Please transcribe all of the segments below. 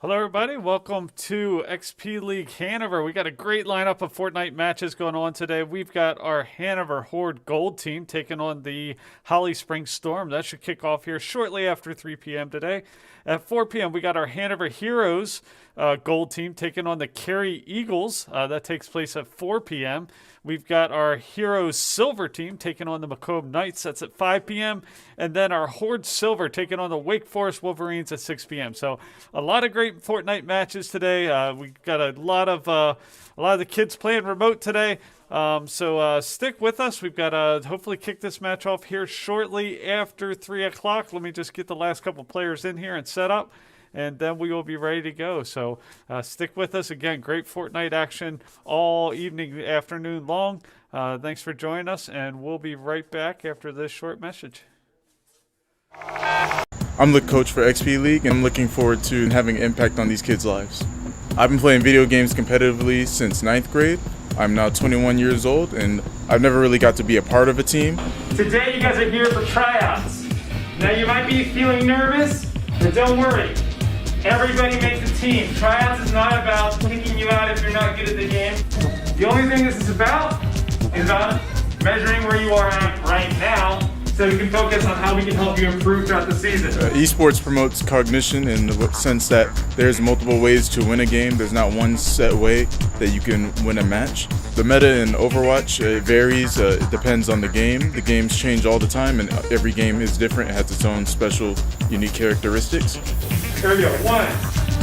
Hello, everybody. Welcome to XP League Hanover. We got a great lineup of Fortnite matches going on today. We've got our Hanover Horde Gold team taking on the Holly Springs Storm. That should kick off here shortly after 3 p.m. today. At 4 p.m., we got our Hanover Heroes Gold team taking on the Cary Eagles. That takes place at 4 p.m. We've got our Heroes Silver team taking on the Macomb Knights. That's at 5 p.m. And then our Horde Silver taking on the Wake Forest Wolverines at 6 p.m. So a lot of great Fortnite matches today. We got a lot of the kids playing remote today. So stick with us. We've got to hopefully kick this match off here shortly after 3 o'clock. Let me just get the last couple players in here and set up, and then we will be ready to go. So stick with us. Again, great Fortnite action all evening, afternoon long. Thanks for joining us, and we'll be right back after this short message. I'm the coach for XP League, and I'm looking forward to having an impact on these kids' lives. I've been playing video games competitively since 9th grade. I'm now 21 years old, and I've never really got to be a part of a team. Today you guys are here for tryouts. Now you might be feeling nervous, but don't worry. Everybody makes a team. Tryouts is not about picking you out if you're not good at the game. The only thing this is about measuring where you are at right now, so we can focus on how we can help you improve throughout the season. Esports promotes cognition in the sense that there's multiple ways to win a game. There's not one set way that you can win a match. The meta in Overwatch varies. It depends on the game. The games change all the time, and every game is different. It has its own special, unique characteristics. Here we go. 1,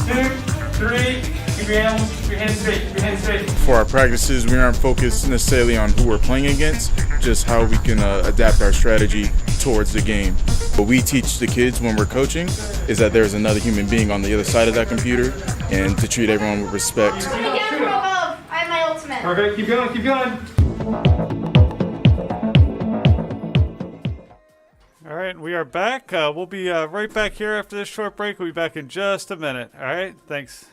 2, 3. Keep your hands straight. Keep your hands straight. For our practices, we aren't focused necessarily on who we're playing against, just how we can adapt our strategy towards the game. What we teach the kids when we're coaching is that there's another human being on the other side of that computer, and to treat everyone with respect. Again from above. I have my ultimate. Perfect. Keep going. Keep going. All right, we are back. We'll be right back here after this short break. We'll be back in just a minute. All right, thanks.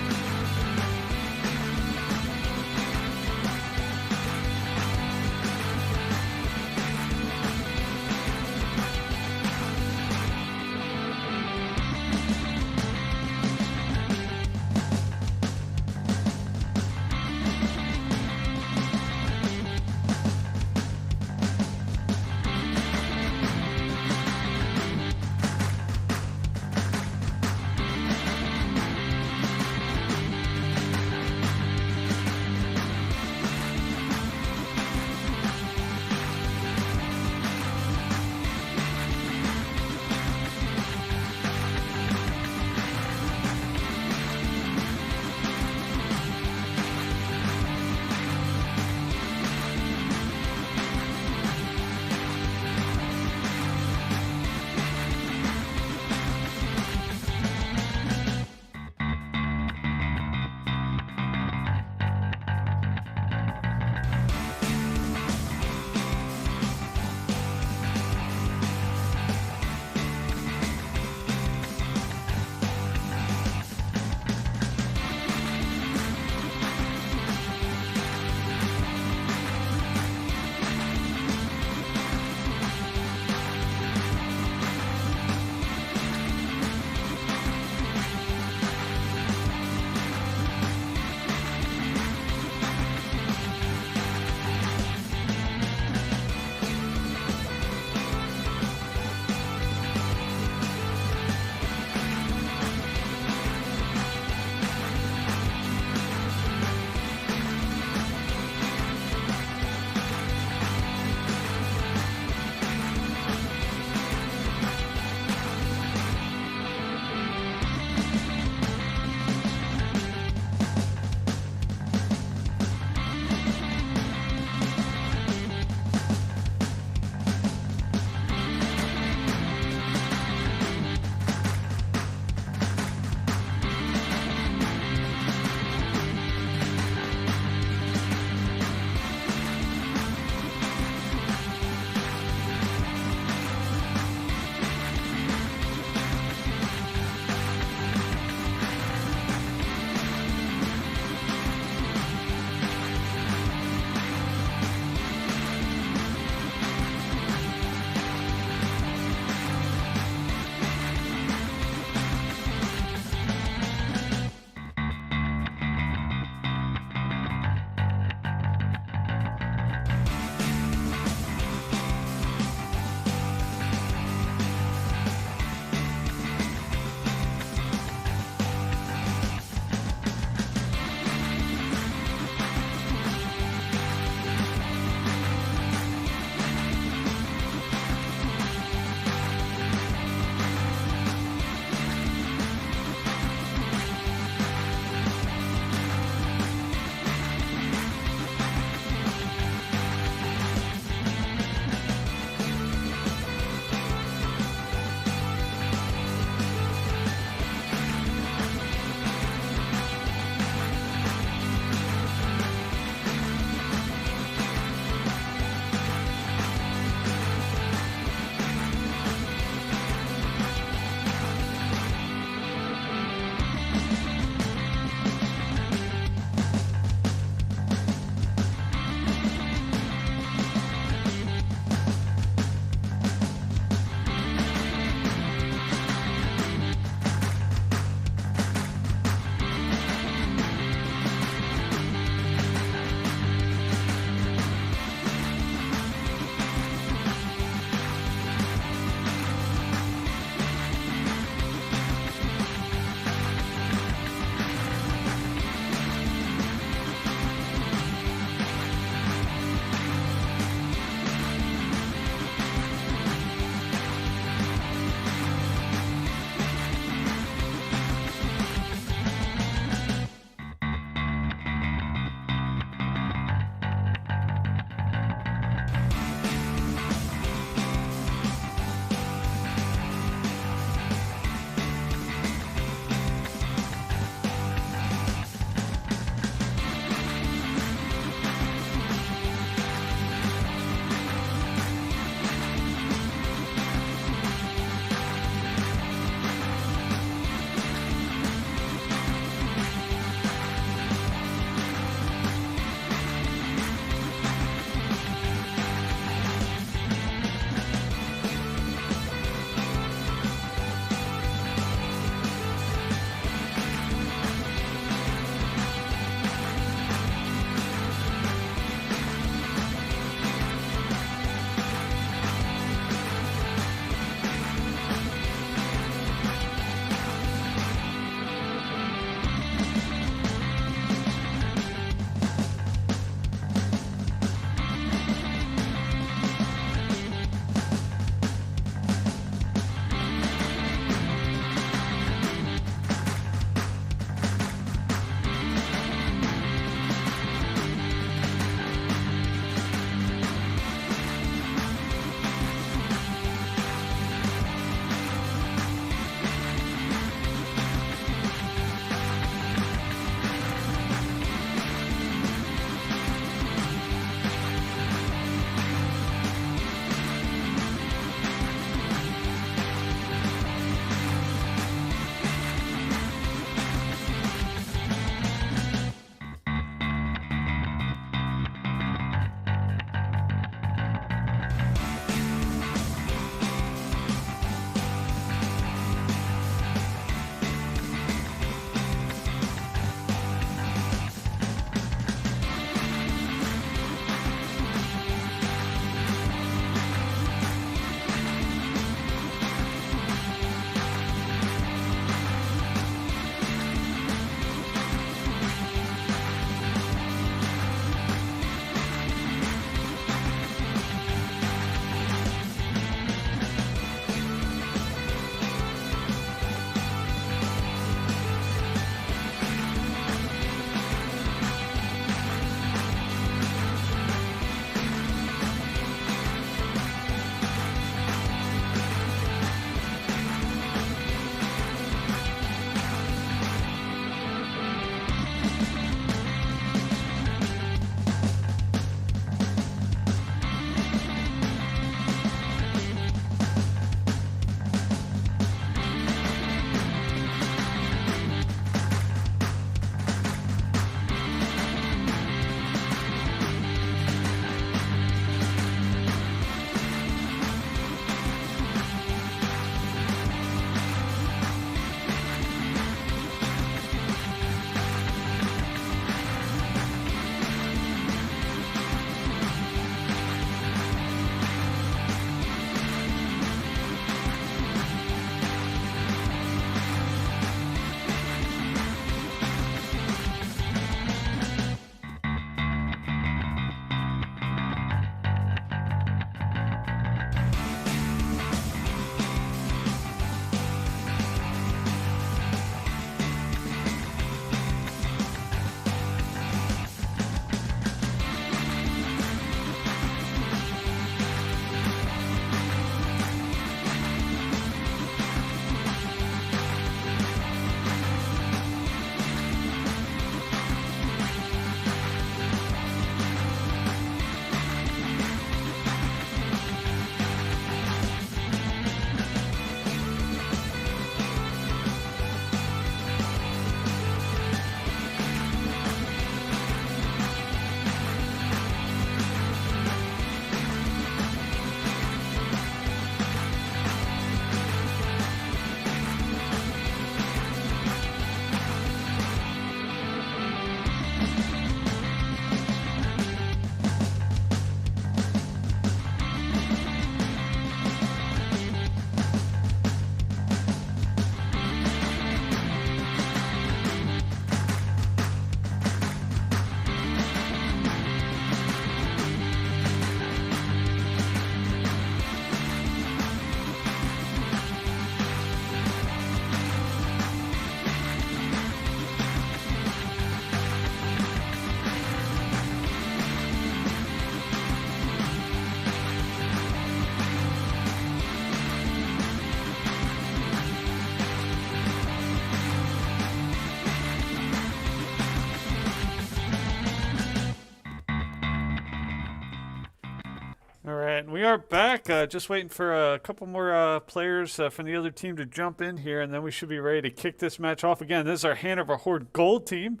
we are back. Just waiting for a couple more players from the other team to jump in here, and then we should be ready to kick this match off again. This is our Hanover Horde Gold team.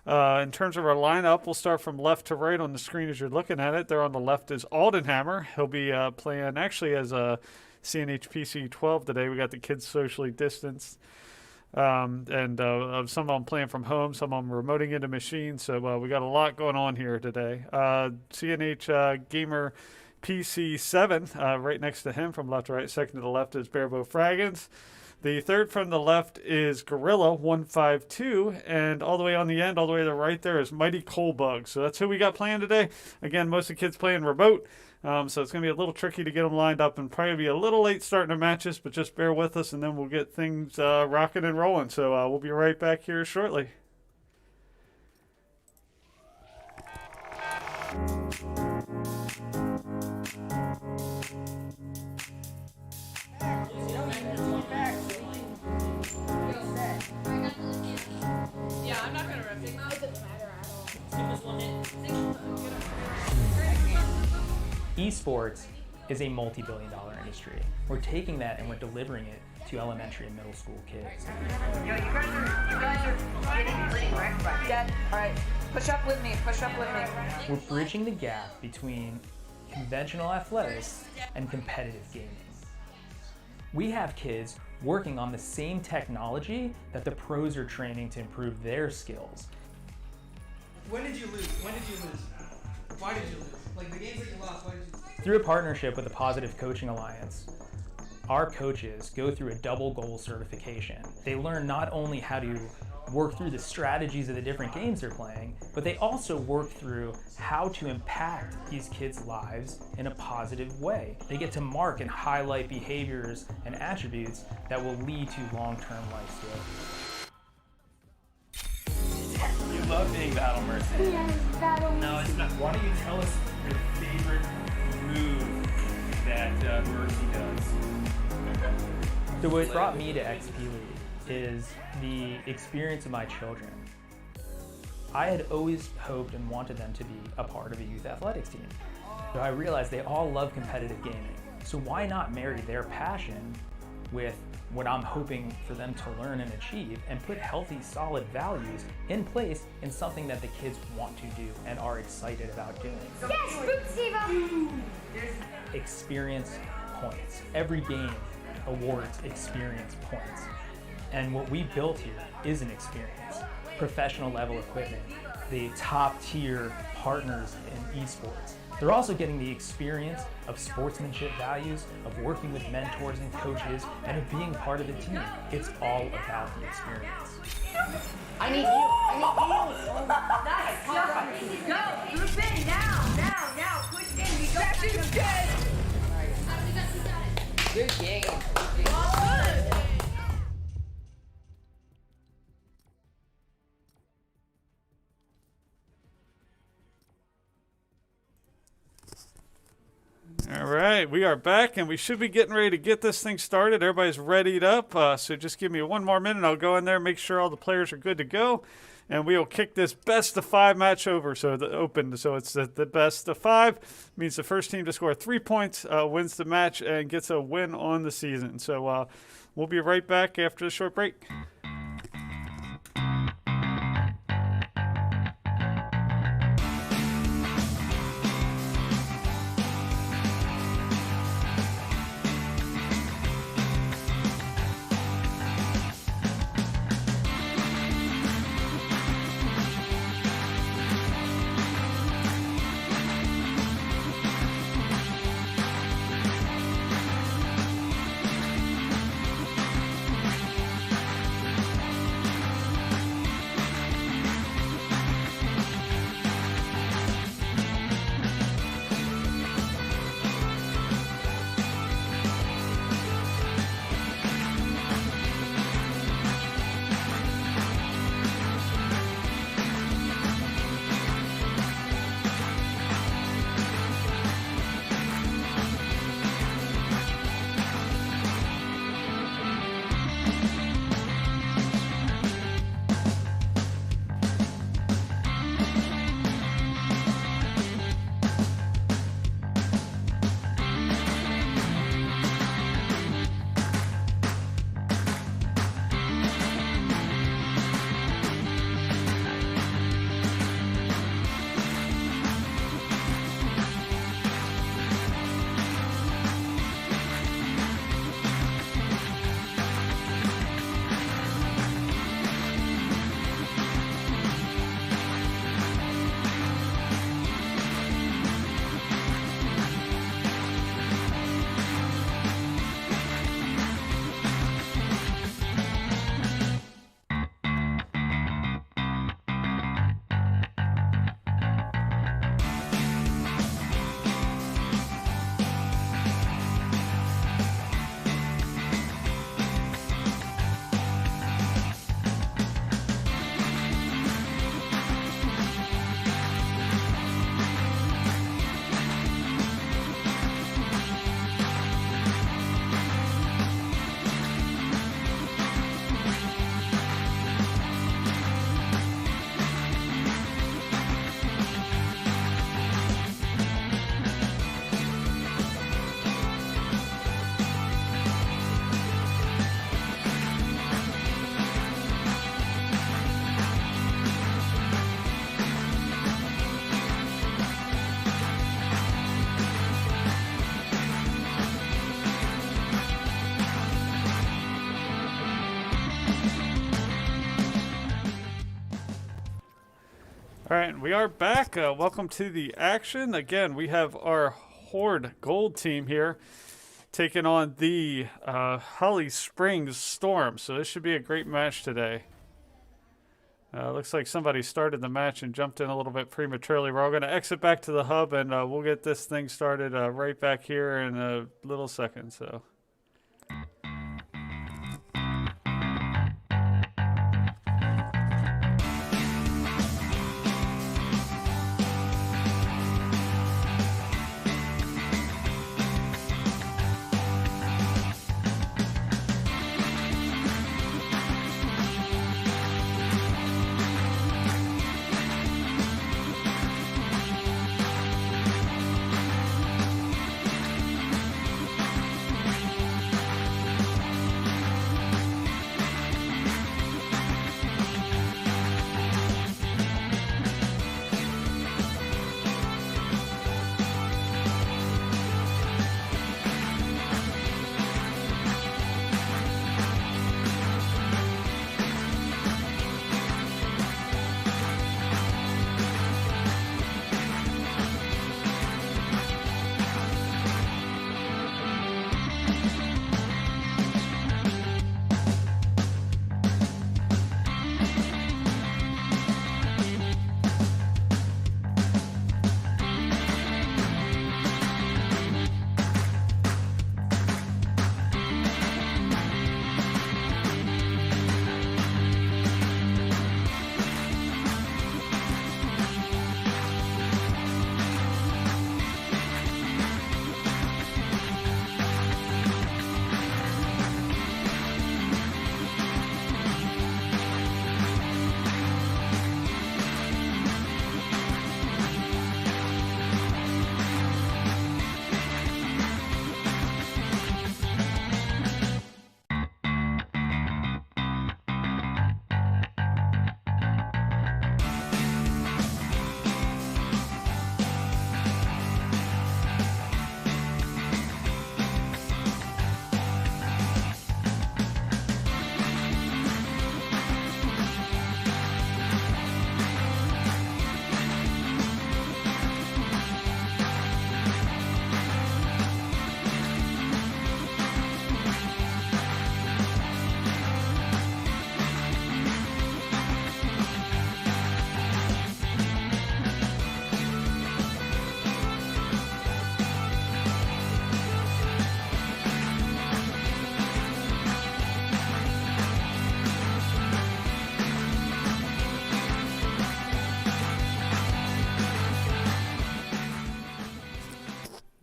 In terms of our lineup, we'll start from left to right on the screen as you're looking at it. There on the left is Aldenhammer. He'll be playing actually as a CNHPC 12 today. We got the kids socially distanced. And some of them playing from home, some of them remoting into machines. So we got a lot going on here today. CNH Gamer PC7 right next to him from left to right. Second to the left is Barebow Fraggins. The third from the left is Gorilla 152, and all the way on the end, all the way to the right there is Mighty Coalbug. So that's who we got playing today. Again, most of the kids playing remote. So it's going to be a little tricky to get them lined up and probably be a little late starting the matches, but just bear with us and then we'll get things rocking and rolling. So we'll be right back here shortly. Yeah, I'm not going to rip it. It doesn't matter at all. Esports is a multi-billion-dollar industry. We're taking that and we're delivering it to elementary and middle school kids. Yo, you guys are getting pretty wrecked by that. All right, push up with me. We're bridging the gap between conventional athletics and competitive gaming. We have kids working on the same technology that the pros are training to improve their skills. When did you lose? Why did you lose? Like the games that you lost, why did you lose? Through a partnership with the Positive Coaching Alliance, our coaches go through a double goal certification. They learn not only how to work through the strategies of the different games they're playing, but they also work through how to impact these kids' lives in a positive way. They get to mark and highlight behaviors and attributes that will lead to long-term life skills. You love being Battle Mercy. Yes, battle. No, it's not. Why don't you tell us your favorite move that Mercy does? So what brought me to XP League is the experience of my children. I had always hoped and wanted them to be a part of a youth athletics team. So I realized they all love competitive gaming. So why not marry their passion with what I'm hoping for them to learn and achieve and put healthy, solid values in place in something that the kids want to do and are excited about doing. Yes, Boopsiva! Experience points. Every game awards experience points. And what we built here is an experience. Professional level equipment, the top tier partners in esports. They're also getting the experience of sportsmanship values, of working with mentors and coaches, and of being part of the team. It's all about the experience. I need you. Nice. Go. Group in now. Push in. We go. Good game. Good. All right, we are back, and we should be getting ready to get this thing started. Everybody's readied up, so just give me one more minute. I'll go in there, make sure all the players are good to go, and we will kick this best-of-5 match over. So it's the best-of-5 means the first team to score 3 points wins the match and gets a win on the season. So we'll be right back after the short break. All right, we are back. Welcome to the action. Again, we have our Horde Gold team here taking on the Holly Springs Storm. So this should be a great match today. Looks like somebody started the match and jumped in a little bit prematurely. We're all going to exit back to the hub, and we'll get this thing started right back here in a little second. So.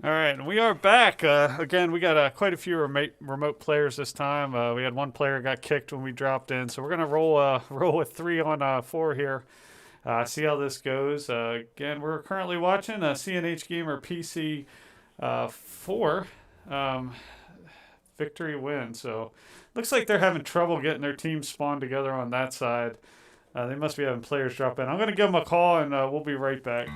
All right, and we are back. Again, we got quite a few remote players this time. We had one player got kicked when we dropped in, so we're gonna roll with 3 on 4 here. See how this goes. Again, we're currently watching CNH Gamer PC 4 victory win. So looks like they're having trouble getting their team spawned together on that side. They must be having players drop in. I'm gonna give them a call, and we'll be right back.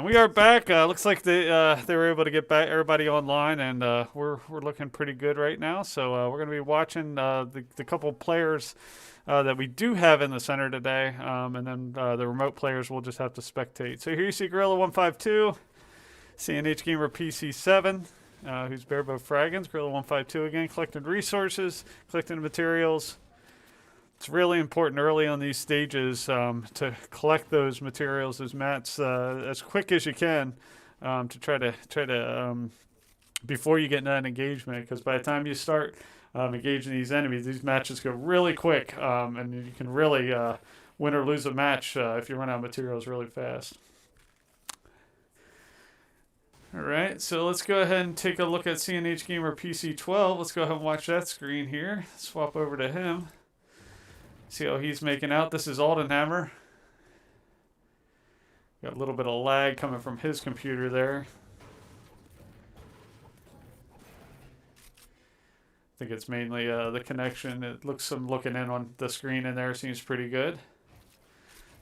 We are back. Looks like they were able to get back everybody online, and we're looking pretty good right now. So we're going to be watching the couple players that we do have in the center today, and then the remote players we'll just have to spectate. So here you see Gorilla 152, CNH Gamer PC7, who's Barebow Fraggins. Gorilla 152 again, collecting resources, collecting materials. It's really important early on these stages to collect those materials, those mats, as quick as you can to try to before you get into an engagement. Because by the time you start engaging these enemies, these matches go really quick, and you can really win or lose a match if you run out of materials really fast. All right, so let's go ahead and take a look at CNH Gamer PC12. Let's go ahead and watch that screen here. Swap over to him. See how he's making out. This is Aldenhammer. Got a little bit of lag coming from his computer there. I think it's mainly the connection. It looks, I'm looking in on the screen in there, seems pretty good.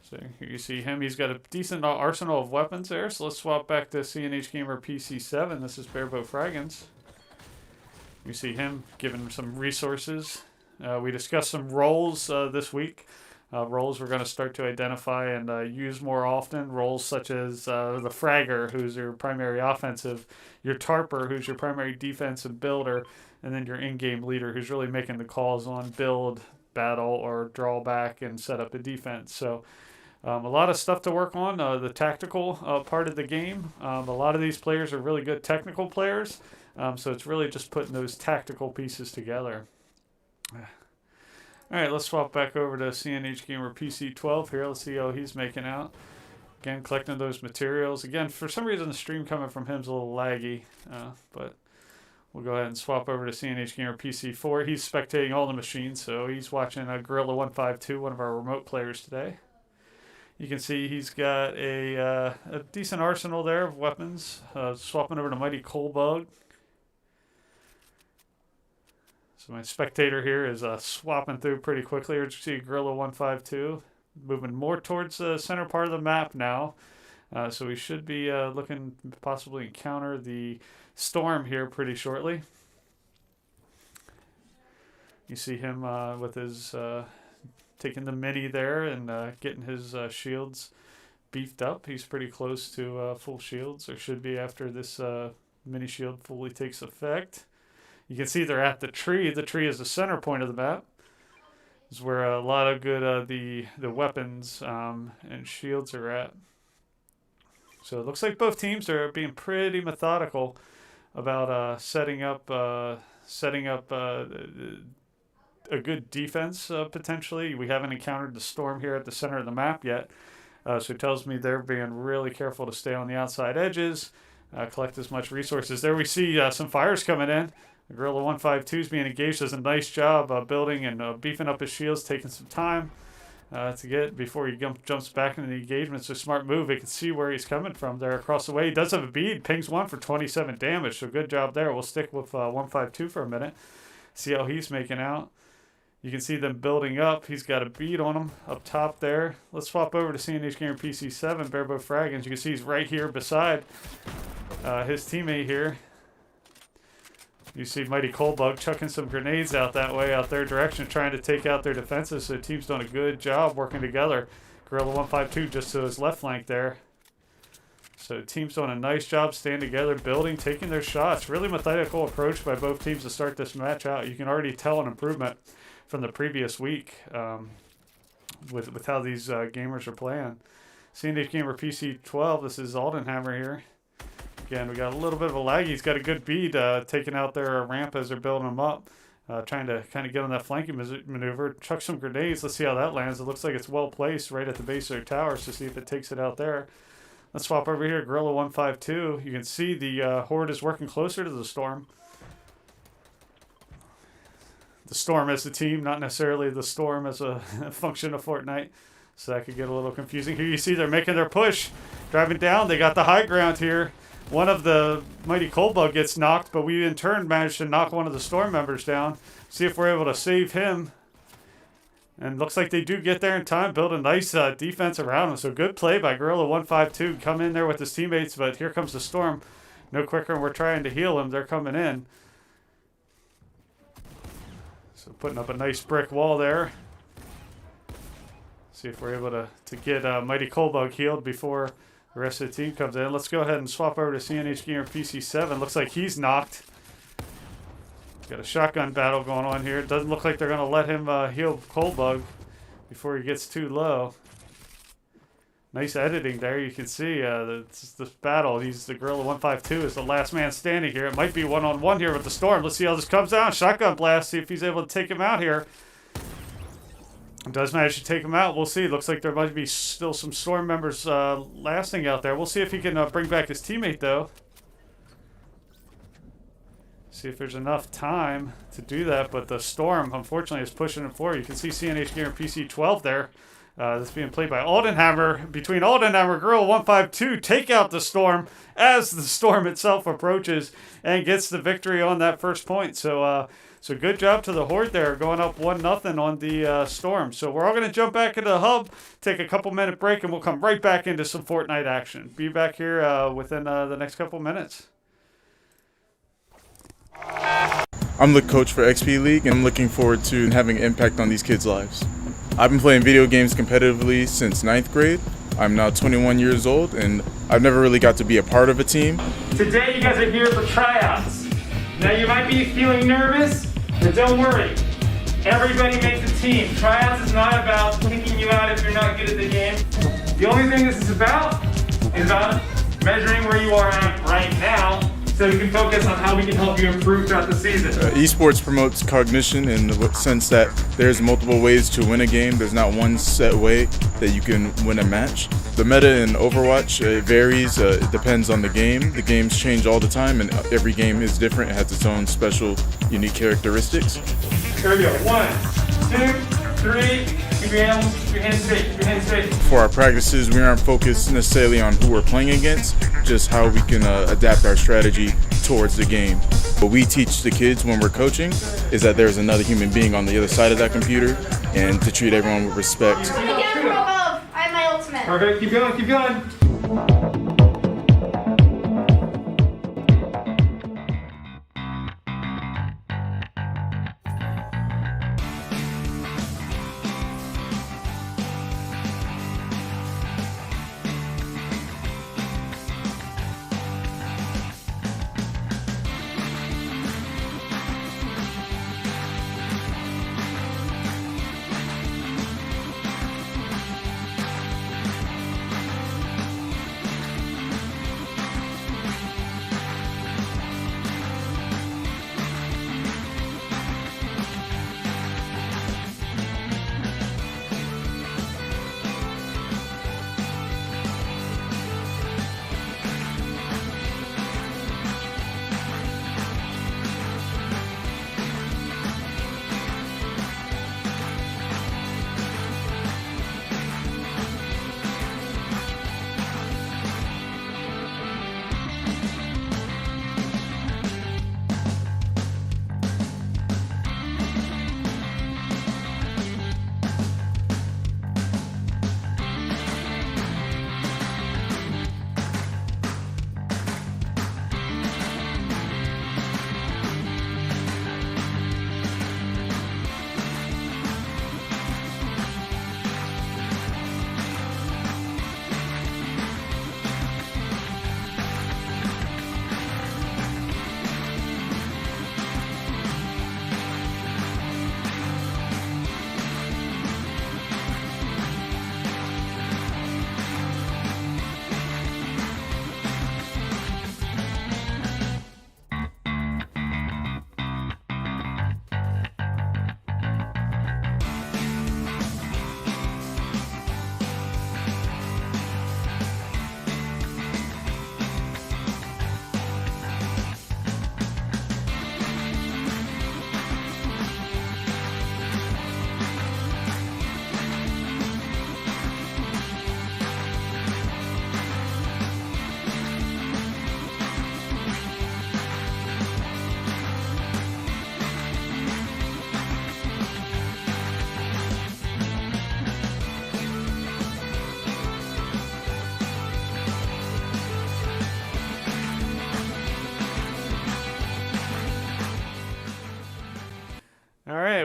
So here you see him. He's got a decent arsenal of weapons there. So let's swap back to CNH Gamer PC7. This is Barebow Fraggins. You see him giving some resources. We discussed some roles this week. Roles we're going to start to identify and use more often. Roles such as the Fragger, who's your primary offensive, your Tarper, who's your primary defensive builder, and then your in-game leader, who's really making the calls on build, battle, or draw back and set up a defense. So a lot of stuff to work on. The tactical part of the game. A lot of these players are really good technical players. So it's really just putting those tactical pieces together. Alright, let's swap back over to CNH Gamer PC12 here. Let's see how he's making out. Again, collecting those materials. Again, for some reason the stream coming from him is a little laggy, but we'll go ahead and swap over to CNH Gamer PC4. He's spectating all the machines, so he's watching Gorilla 152, one of our remote players today. You can see he's got a decent arsenal there of weapons. Swapping over to Mighty Coalbug. So my spectator here is swapping through pretty quickly. Here you see Gorilla 152 moving more towards the center part of the map now. So we should be looking to possibly encounter the storm here pretty shortly. You see him with his taking the mini there and getting his shields beefed up. He's pretty close to full shields, or should be after this mini shield fully takes effect. You can see they're at the tree. The tree is the center point of the map. This is where a lot of good the weapons and shields are at. So it looks like both teams are being pretty methodical about setting up a good defense potentially. We haven't encountered the storm here at the center of the map yet. So it tells me they're being really careful to stay on the outside edges, collect as much resources. There we see some fires coming in. Gorilla 152 is being engaged. Does a nice job building and beefing up his shields, taking some time to get before he jumps back into the engagement. It's a smart move. He can see where he's coming from there across the way. He does have a bead. Pings one for 27 damage, so good job there. We'll stick with 152 for a minute. See how he's making out. You can see them building up. He's got a bead on him up top there. Let's swap over to CNH Gamer PC7, Barebow Fraggins. You can see he's right here beside his teammate here. You see Mighty Coalbug chucking some grenades out that way, out their direction, trying to take out their defenses. So the team's done a good job working together. Gorilla 152 just to his left flank there. So the team's done a nice job staying together, building, taking their shots. Really methodical approach by both teams to start this match out. You can already tell an improvement from the previous week with how these gamers are playing. CNH Gamer PC12, this is Aldenhammer here. Again, we got a little bit of a lag. He's got a good bead taking out their ramp as they're building them up. Trying to kind of get on that flanking maneuver. Chuck some grenades. Let's see how that lands. It looks like it's well placed right at the base of their towers to see if it takes it out there. Let's swap over here. Gorilla 152. You can see the Horde is working closer to the Storm. The Storm as a team, not necessarily the Storm as a function of Fortnite. So that could get a little confusing. Here you see they're making their push. Driving down. They got the high ground here. One of the Mighty Coalbug gets knocked, but we in turn managed to knock one of the Storm members down. See if we're able to save him. And looks like they do get there in time, build a nice defense around them. So good play by Gorilla 152. Come in there with his teammates, but here comes the Storm. No quicker, and we're trying to heal him. They're coming in. So putting up a nice brick wall there. See if we're able to get Mighty Coldbug healed before the rest of the team comes in. Let's go ahead and swap over to CNH Gamer PC7. Looks like he's knocked. Got a shotgun battle going on here. It doesn't look like they're going to let him heal Coldbug before he gets too low. Nice editing there. You can see this battle. The Gorilla 152 is the last man standing here. It might be one-on-one here with the Storm. Let's see how this comes out. Shotgun blast. See if he's able to take him out here. Does manage to take him out. We'll see. Looks like there might be still some Storm members lasting out there. We'll see if he can bring back his teammate, though. See if there's enough time to do that. But the Storm, unfortunately, is pushing him forward. You can see CNH Gamer PC12 there. That's being played by Aldenhammer. Between Aldenhammer, Gorilla 152 take out the Storm as the Storm itself approaches and gets the victory on that first point. So good job to the Horde there, going up 1-0 on the Storm. So we're all going to jump back into the hub, take a couple-minute break, and we'll come right back into some Fortnite action. Be back here within the next couple minutes. I'm the coach for XP League, and I'm looking forward to having an impact on these kids' lives. I've been playing video games competitively since 9th grade. I'm now 21 years old, and I've never really got to be a part of a team. Today you guys are here for tryouts. Now you might be feeling nervous, but don't worry. Everybody makes a team. Tryouts is not about kicking you out if you're not good at the game. The only thing this is about measuring where you are at right now, so we can focus on how we can help you improve throughout the season. Esports promotes cognition in the sense that there's multiple ways to win a game. There's not one set way that you can win a match. The meta in Overwatch varies. It depends on the game. The games change all the time, and every game is different. It has its own special, unique characteristics. Here we go. 1, 2, 3. Keep your hands straight. Keep your hands straight. For our practices, we aren't focused necessarily on who we're playing against, just how we can adapt our strategy towards the game. What we teach the kids when we're coaching is that there's another human being on the other side of that computer, and to treat everyone with respect. Get down from above. I have my ultimate. Perfect. Keep going. Keep going.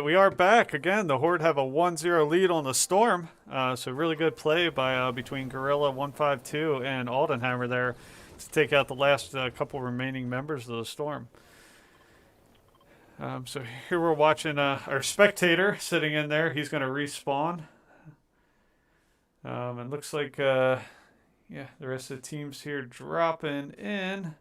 right, we are back again. The Horde have a 1-0 lead on the Storm. So really good play by between Gorilla 152 and Aldenhammer there to take out the last couple remaining members of the Storm. So here we're watching our spectator sitting in there. He's going to respawn. And looks like yeah, the rest of the team's here dropping in.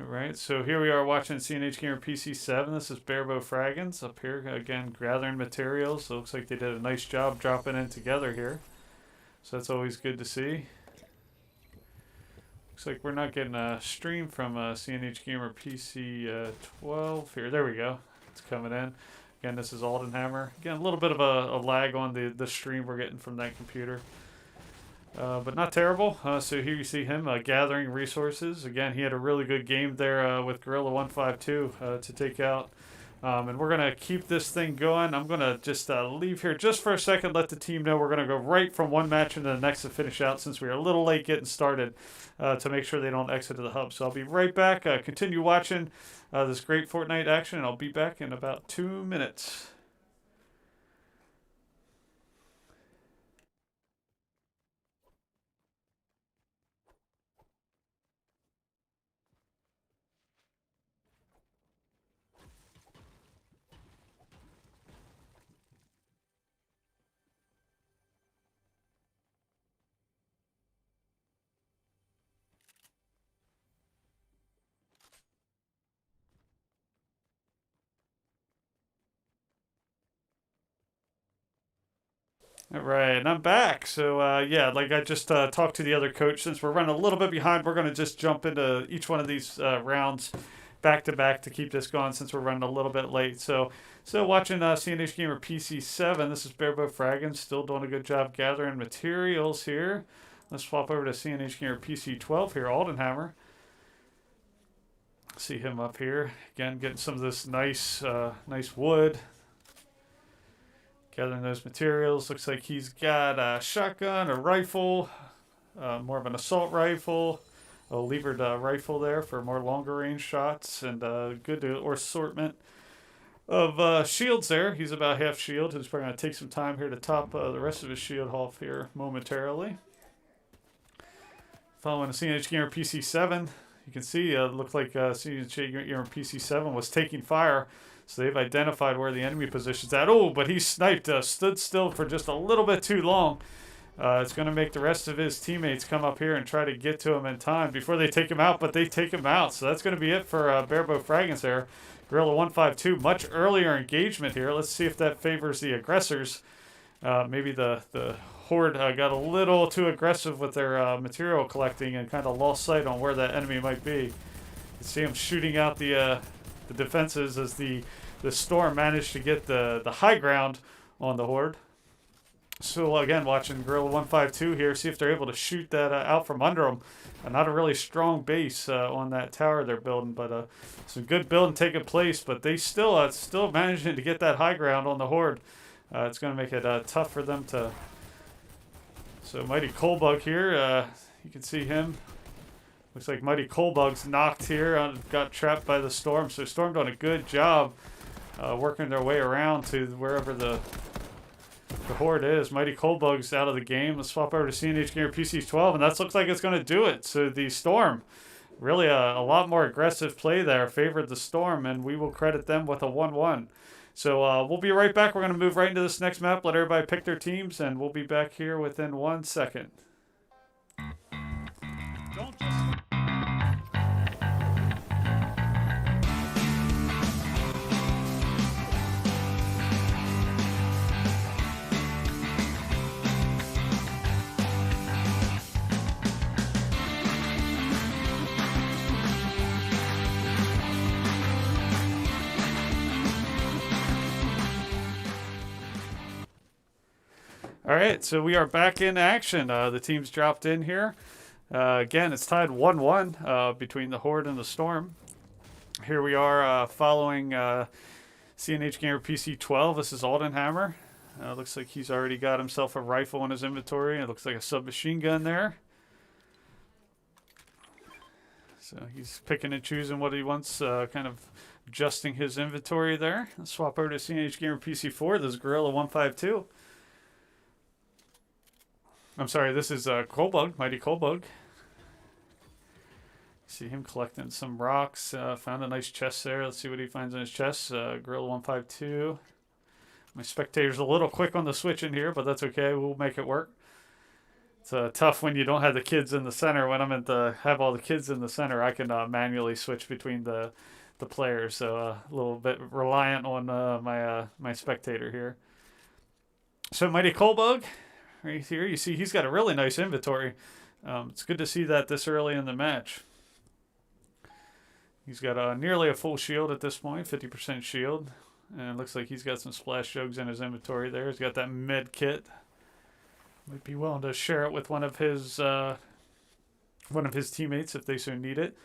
All right, so here we are watching CNH Gamer PC7. This is Barebow Fraggins up here, again, gathering materials. So it looks like they did a nice job dropping in together here. So that's always good to see. Looks like we're not getting a stream from CNH Gamer PC12 here. There we go. It's coming in. Again, this is Aldenhammer. Again, a little bit of a lag on the stream we're getting from that computer. But not terrible. So here you see him gathering resources. Again, he had a really good game there with Gorilla 152 to take out. And we're going to keep this thing going. I'm going to just leave here just for a second, let the team know we're going to go right from one match into the next to finish out since we are a little late getting started to make sure they don't exit to the hub. So I'll be right back. Continue watching this great Fortnite action, and I'll be back in about 2 minutes. All right, and I'm back. So, yeah, like I just talked to the other coach. Since we're running a little bit behind, we're going to just jump into each one of these rounds back to back to keep this going since we're running a little bit late. So watching CNH Gamer PC7, this is Barebow Fraggins, still doing a good job gathering materials here. Let's swap over to CNH Gamer PC12 here, Aldenhammer. See him up here. Again, getting some of this nice wood. Gathering those materials. Looks like he's got a shotgun, a rifle, more of an assault rifle, a levered rifle there for more longer range shots, and a good assortment of shields there. He's about half shield. He's probably going to take some time here to top the rest of his shield off here momentarily. Following the CNH Gamer PC7, you can see looked like CNH Gamer PC7 was taking fire. So they've identified where the enemy position's at. Oh, but he sniped, stood still for just a little bit too long. It's going to make the rest of his teammates come up here and try to get to him in time before they take him out, but they take him out. So that's going to be it for Barebow Fraggins there. Gorilla 152, much earlier engagement here. Let's see if that favors the aggressors. Maybe the Horde got a little too aggressive with their material collecting and kind of lost sight on where that enemy might be. You can see him shooting out the defenses as the Storm managed to get the high ground on the Horde. So again, watching Gorilla 152 here, see if they're able to shoot that out from under them. Not a really strong base on that tower they're building, but some good building taking place. But they still managing to get that high ground on the Horde. It's going to make it tough for them to. So Mighty Coalbug here, you can see him. Looks like Mighty Coalbug's knocked here, got trapped by the Storm. So Storm doing a good job working their way around to wherever the Horde is. Mighty Coalbug's out of the game. Let's swap over to CNH Gamer PC12, and that looks like it's going to do it. So the Storm, really a lot more aggressive play there, favored the Storm, and we will credit them with a 1-1. So we'll be right back. We're going to move right into this next map, let everybody pick their teams, and we'll be back here within 1 second. Don't just... All right, so we are back in action. The teams dropped in here. Again, it's tied 1-1 between the Horde and the Storm. Here we are following CNH Gamer PC12. This is Aldenhammer. Looks like he's already got himself a rifle in his inventory. It looks like a submachine gun there. So he's picking and choosing what he wants, kind of adjusting his inventory there. Let's swap over to CNH Gamer PC4. This is Gorilla 152. I'm sorry, this is Coldbug, Mighty Coldbug. See him collecting some rocks. Found a nice chest there. Let's see what he finds in his chest. Gorilla 152. My spectator's a little quick on the switch in here, but that's okay. We'll make it work. It's tough when you don't have the kids in the center. When I'm have all the kids in the center, I can manually switch between the players. So a little bit reliant on my spectator here. So Mighty Coldbug, right here, you see he's got a really nice inventory. It's good to see that this early in the match. He's got nearly a full shield at this point, 50% shield. And it looks like he's got some splash jugs in his inventory there. He's got that med kit. Might be willing to share it with one of his teammates if they so need it.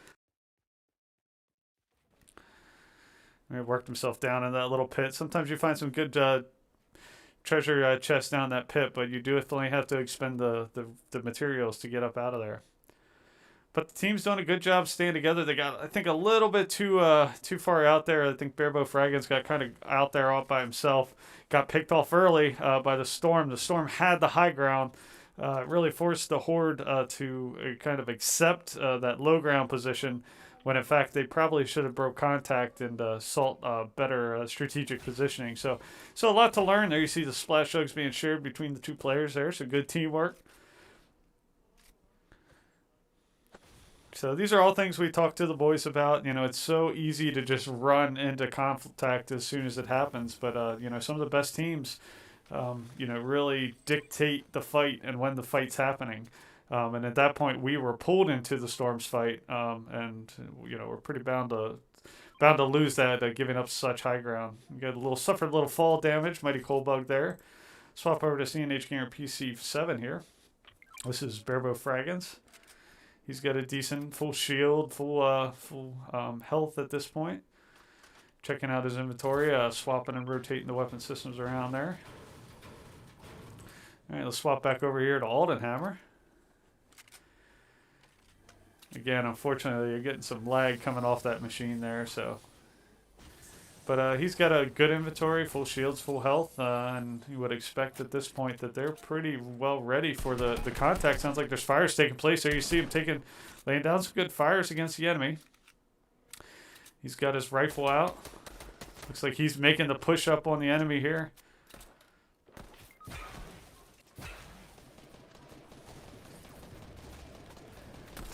He worked himself down in that little pit. Sometimes you find some good treasure chests down that pit, but you do definitely have to expend the materials to get up out of there. But the team's doing a good job staying together. They got, I think, a little bit too far out there. I think Barebow Fraggins got kind of out there all by himself. Got picked off early by the Storm. The Storm had the high ground. Really forced the Horde to kind of accept that low ground position, when in fact they probably should have broke contact and sought better strategic positioning. So a lot to learn there. You see the splash jugs being shared between the two players there. So good teamwork. So these are all things we talked to the boys about. You know, it's so easy to just run into contact as soon as it happens. But, you know, some of the best teams, you know, really dictate the fight and when the fight's happening. And at that point, we were pulled into the Storm's fight. And, you know, we're pretty bound to lose that, giving up such high ground. We got suffered a little fall damage. Mighty Coldbug there. Swap over to CNH Gamer PC7 here. This is Barebow Fraggins. He's got a decent full shield, full health at this point. Checking out his inventory, swapping and rotating the weapon systems around there. All right, let's swap back over here to Aldenhammer. Again, unfortunately, you're getting some lag coming off that machine there. But he's got a good inventory, full shields, full health, and you would expect at this point that they're pretty well ready for the contact. Sounds like there's fires taking place there. You see him laying down some good fires against the enemy. He's got his rifle out. Looks like he's making the push up on the enemy here.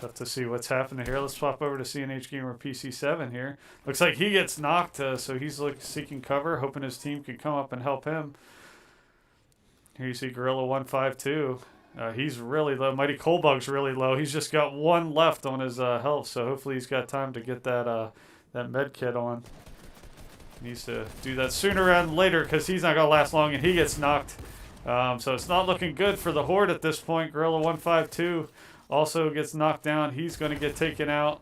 Tough to see what's happening here. Let's swap over to CNH Gamer PC7 here. Looks like he gets knocked, so he's seeking cover, hoping his team can come up and help him. Here you see Gorilla 152. He's really low. Mighty Coldbug's really low. He's just got one left on his health, so hopefully he's got time to get that med kit on. Needs to do that sooner rather than later, because he's not going to last long, and he gets knocked. So it's not looking good for the Horde at this point. Gorilla 152 also gets knocked down. He's going to get taken out.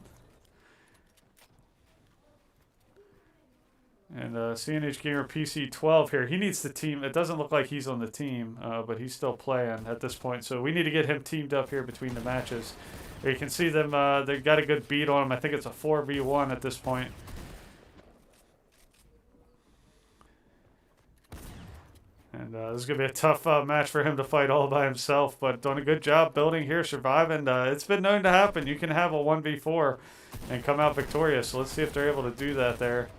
And CNH Gamer PC12 here. He needs the team. It doesn't look like he's on the team, but he's still playing at this point. So we need to get him teamed up here between the matches. You can see them. They've got a good beat on him. I think it's a 4v1 at this point. And this is going to be a tough match for him to fight all by himself, but doing a good job building here, surviving. It's been known to happen. You can have a 1v4 and come out victorious. So let's see if they're able to do that there.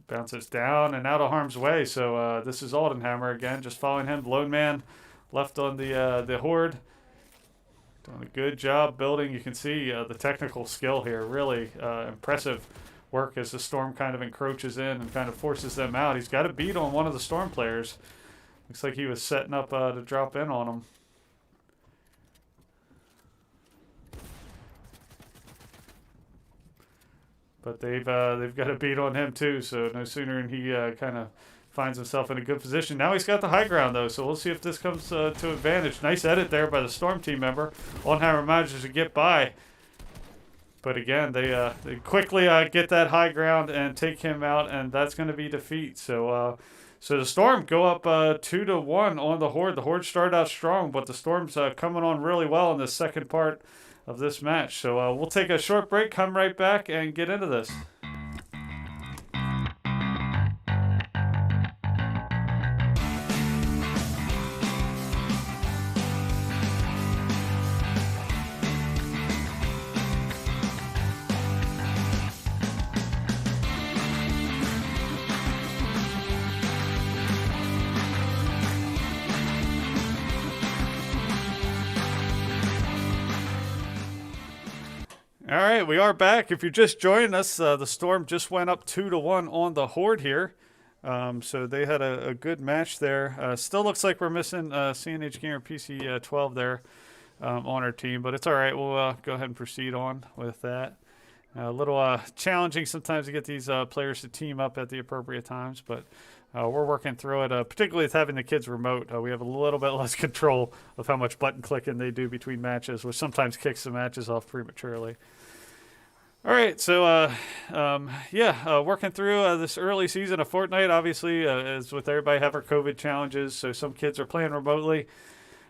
Bounces down and out of harm's way. So this is Aldenhammer again, just following him. Lone man left on the Horde. Doing a good job building. You can see the technical skill here. Really impressive work as the Storm kind of encroaches in and kind of forces them out. He's got a beat on one of the Storm players. Looks like he was setting up to drop in on him. But they've got a beat on him too. So no sooner than he kind of finds himself in a good position. Now he's got the high ground, though, so we'll see if this comes to advantage. Nice edit there by the Storm team member. Aldenhammer manages to get by. But again, they quickly get that high ground and take him out, and that's going to be defeat. So So the Storm go up 2-1 on the Horde. The Horde started out strong, but the Storm's coming on really well in the second part of this match. So we'll take a short break, come right back, and get into this. All right, we are back. If you're just joining us, the Storm just went up 2-1 on the Horde here. So they had a good match there. Still looks like we're missing CNH Gamer PC 12 there on our team, but it's all right. We'll go ahead and proceed on with that. A little challenging sometimes to get these players to team up at the appropriate times, but we're working through it. Particularly with having the kids remote, we have a little bit less control of how much button clicking they do between matches, which sometimes kicks the matches off prematurely. All right, so working through this early season of Fortnite. Obviously, as with everybody, have our COVID challenges. So some kids are playing remotely,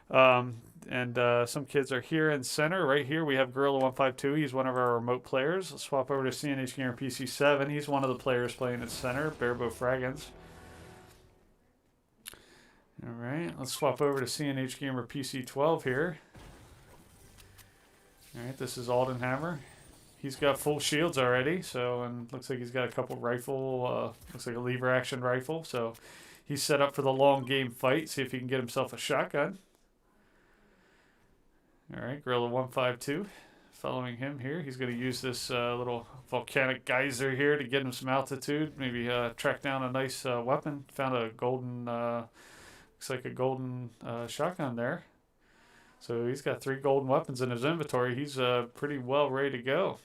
and some kids are here in center. Right here, we have Gorilla152. He's one of our remote players. Let's swap over to CNH Gamer PC7. He's one of the players playing at center. Barebow Fraggins. All right, let's swap over to CNH Gamer PC12 here. All right, this is Alden Hammer. He's got full shields already, so, and looks like he's got a couple rifle, looks like a lever action rifle, so he's set up for the long game fight, see if he can get himself a shotgun. Alright, Gorilla152, following him here. He's going to use this little volcanic geyser here to get him some altitude, maybe track down a nice weapon. Found a golden, looks like a golden shotgun there. So he's got 3 golden weapons in his inventory. He's pretty well ready to go.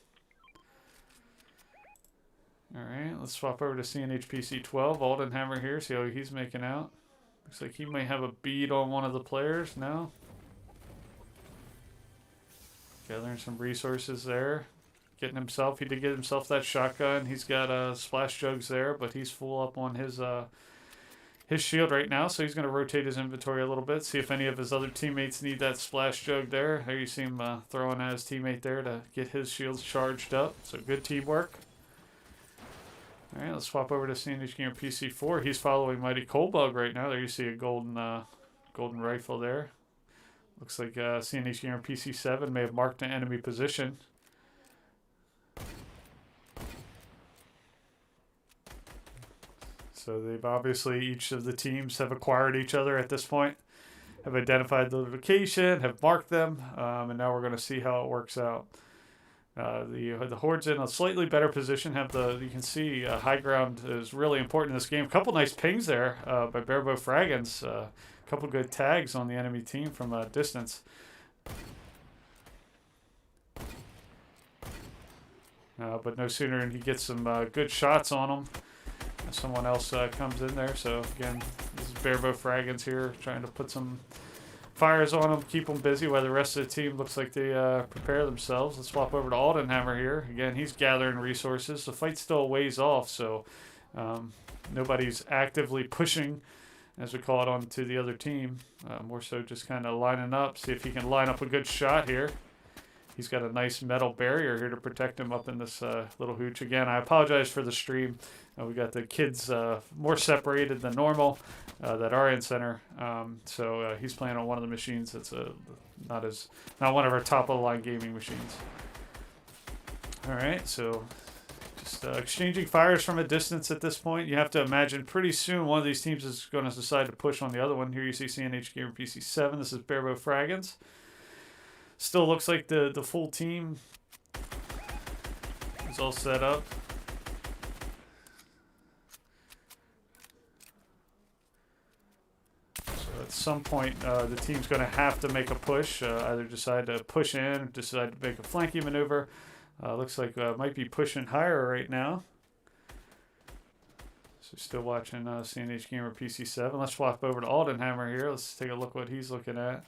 Alright, let's swap over to CNH PC12. Alden Hammer here, see how he's making out. Looks like he may have a bead on one of the players now. Gathering some resources there. He did get himself that shotgun. He's got splash jugs there, but he's full up on his shield right now, so he's going to rotate his inventory a little bit, see if any of his other teammates need that splash jug there. There you see him throwing at his teammate there to get his shields charged up, so good teamwork. Alright, let's swap over to CNH Gamer PC4. He's following Mighty Coldbug right now. There you see a golden rifle there. Looks like CNH Gamer PC7 may have marked an enemy position. So they've obviously, each of the teams have acquired each other at this point, have identified the location, have marked them, and now we're going to see how it works out. The Horde's in a slightly better position. You can see high ground is really important in this game. A couple nice pings there by Barebow Fraggins. A couple good tags on the enemy team from a distance. But no sooner than he gets some good shots on him, someone else comes in there. So again, this is Barebow Fraggins here trying to put some fires on them, keep them busy while the rest of the team looks like they prepare themselves. Let's swap over to Alden Hammer here. Again, he's gathering resources. The fight's still a ways off, so nobody's actively pushing, as we call it, onto the other team. More so just kind of lining up, see if he can line up a good shot here. He's got a nice metal barrier here to protect him up in this little hooch. Again, I apologize for the stream. We got the kids more separated than normal that are in center. So he's playing on one of the machines that's not one of our top of the line gaming machines. All right, so just exchanging fires from a distance at this point. You have to imagine pretty soon one of these teams is going to decide to push on the other one. Here you see CNH Gamer PC7. This is Barebow Fraggins. Still looks like the full team is all set up. So at some point, the team's going to have to make a push. Either decide to push in or decide to make a flanking maneuver. Looks like might be pushing higher right now. So still watching CNH Gamer PC7. Let's swap over to Alden Hammer here. Let's take a look what he's looking at.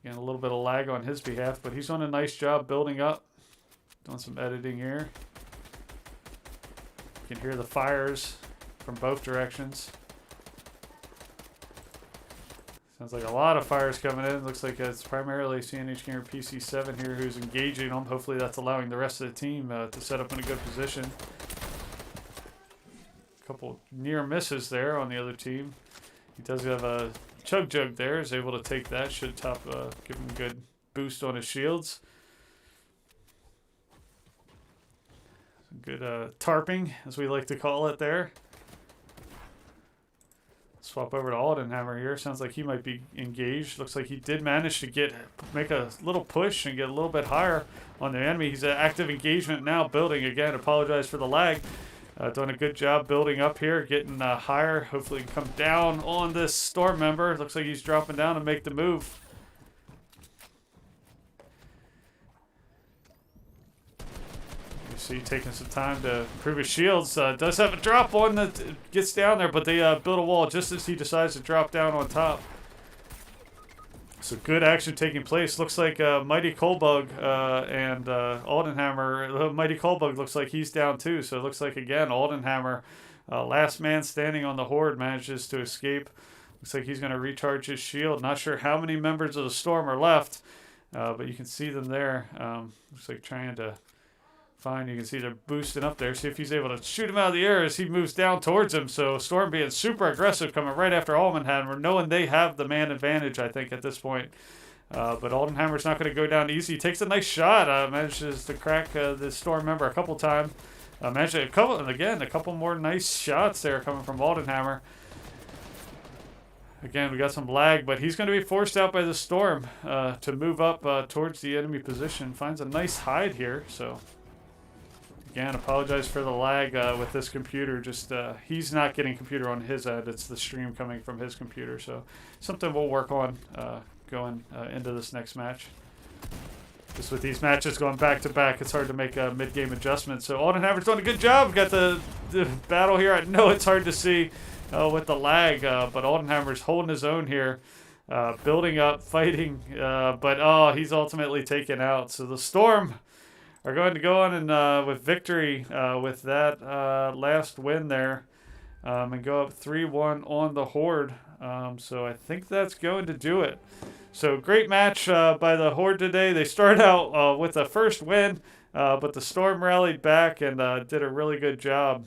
Again, a little bit of lag on his behalf, but he's done a nice job building up. Doing some editing here. You can hear the fires from both directions. Sounds like a lot of fires coming in. Looks like it's primarily CNH Gamer PC7 here who's engaging them. Hopefully that's allowing the rest of the team to set up in a good position. A couple near misses there on the other team. He does have a Chug Jug there. Is able to take that. Should give him a good boost on his shields. Some good tarping, as we like to call it there. Swap over to Aldenhammer here. Sounds like he might be engaged. Looks like he did manage to make a little push and get a little bit higher on the enemy. He's at active engagement now, building again. Apologize for the lag. Doing a good job building up here, getting higher. Hopefully he can come down on this Storm member. Looks like he's dropping down and make the move. See, taking some time to improve his shields. Does have a drop on that gets down there, but they build a wall just as he decides to drop down on top. So good action taking place. Looks like Mighty Coldbug and Aldenhammer. Mighty Coldbug looks like he's down too. So it looks like, again, Aldenhammer, last man standing on the Horde, manages to escape. Looks like he's going to recharge his shield. Not sure how many members of the Storm are left, but you can see them there. Looks like trying to find. You can see they're boosting up there. See if he's able to shoot him out of the air as he moves down towards him. So Storm being super aggressive, coming right after Aldenhammer, knowing they have the man advantage, I think, at this point. But Aldenhammer's not going to go down easy. He takes a nice shot. Manages to crack the Storm member a couple times. Managed a couple more nice shots there coming from Aldenhammer. Again, we got some lag, but he's going to be forced out by the Storm to move up towards the enemy position. Finds a nice hide here, so... Again, apologize for the lag with this computer. Just he's not getting computer on his end. It's the stream coming from his computer. So something we'll work on going into this next match. Just with these matches going back to back, it's hard to make a mid-game adjustment. So Aldenhammer's doing a good job. Got the battle here. I know it's hard to see with the lag, but Aldenhammer's holding his own here. Building up, fighting, but he's ultimately taken out. So the Storm are going to go on and with victory with that last win there and go up 3-1 on the Horde. So I think that's going to do it. So great match by the Horde today. They started out with the first win, but the Storm rallied back and did a really good job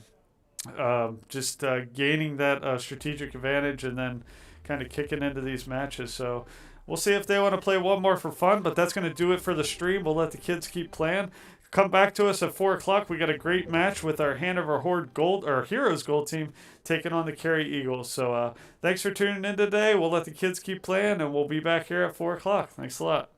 just gaining that strategic advantage and then kind of kicking into these matches. So we'll see if they want to play one more for fun, but that's going to do it for the stream. We'll let the kids keep playing. Come back to us at 4 o'clock. We got a great match with our Hanover Horde Gold, or Heroes Gold team, taking on the Cary Eagles. So thanks for tuning in today. We'll let the kids keep playing, and we'll be back here at 4 o'clock. Thanks a lot.